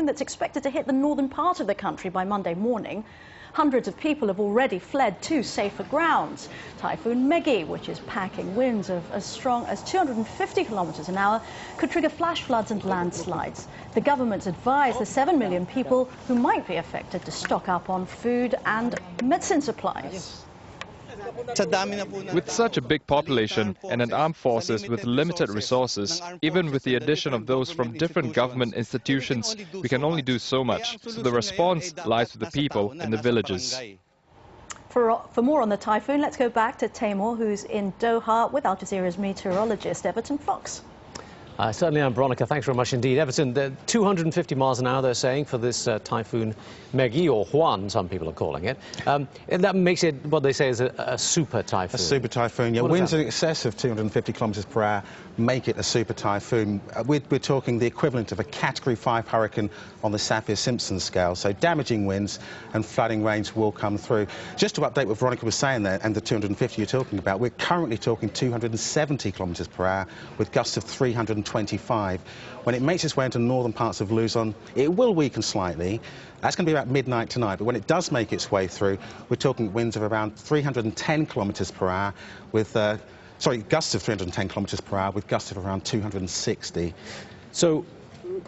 typhoon that's expected to hit the northern part of the country by Monday morning. Hundreds of people have already fled to safer grounds. Typhoon Megi, which is packing winds of as strong as 250 kilometers an hour, could trigger flash floods and landslides. The government's advised the 7 million people who might be affected to stock up on food and medicine supplies. With such a big population and an armed forces with limited resources, even with the addition of those from different government institutions, we can only do so much. So the response lies with the people in the villages. For more on the typhoon, let's go back to Tamor, who's in Doha with Al Jazeera's meteorologist, Everton Fox. Certainly, I'm Veronica. Thanks very much indeed. Everton, 250 miles an hour, they're saying, for this typhoon Megi, or Juan, some people are calling it. And that makes it what they say is a super typhoon. A super typhoon, yeah. Winds in excess of 250 kilometres per hour make it a super typhoon. We're talking the equivalent of a Category 5 hurricane on the Saffir-Simpson scale. So damaging winds and flooding rains will come through. Just to update what Veronica was saying there, and the 250 you're talking about, we're currently talking 270 kilometres per hour with gusts of 325. When it makes its way into northern parts of Luzon, it will weaken slightly. That's going to be about midnight tonight, but when it does make its way through, we're talking winds of around 310 kilometres per hour with, gusts of 310 kilometres per hour with gusts of around 260. So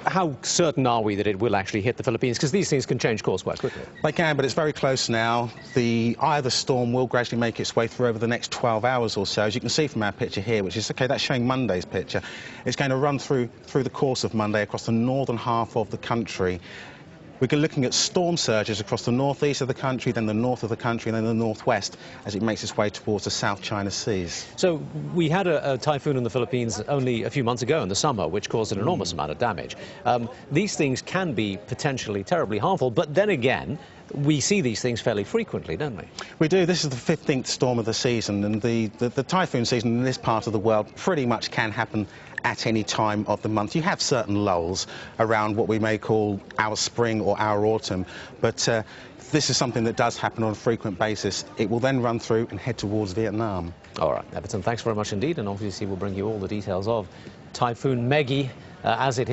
how certain are we that it will actually hit the Philippines? Because these things can change course quite quickly. They can, but it's very close now. The eye of the storm will gradually make its way through over the next 12 hours or so. As you can see from our picture here, which is, okay, that's showing Monday's picture. It's going to run through the course of Monday across the northern half of the country. We're looking at storm surges across the northeast of the country, then the north of the country, and then the northwest as it makes its way towards the South China Seas. So we had a typhoon in the Philippines only a few months ago in the summer, which caused an enormous amount of damage. These things can be potentially terribly harmful, but then again, we see these things fairly frequently, don't we? We do. This is the 15th storm of the season, and the typhoon season in this part of the world pretty much can happen at any time of the month. You have certain lulls around what we may call our spring or our autumn, but this is something that does happen on a frequent basis. It will then run through and head towards Vietnam. All right, Everton, thanks very much indeed, and obviously we'll bring you all the details of Typhoon Megi as it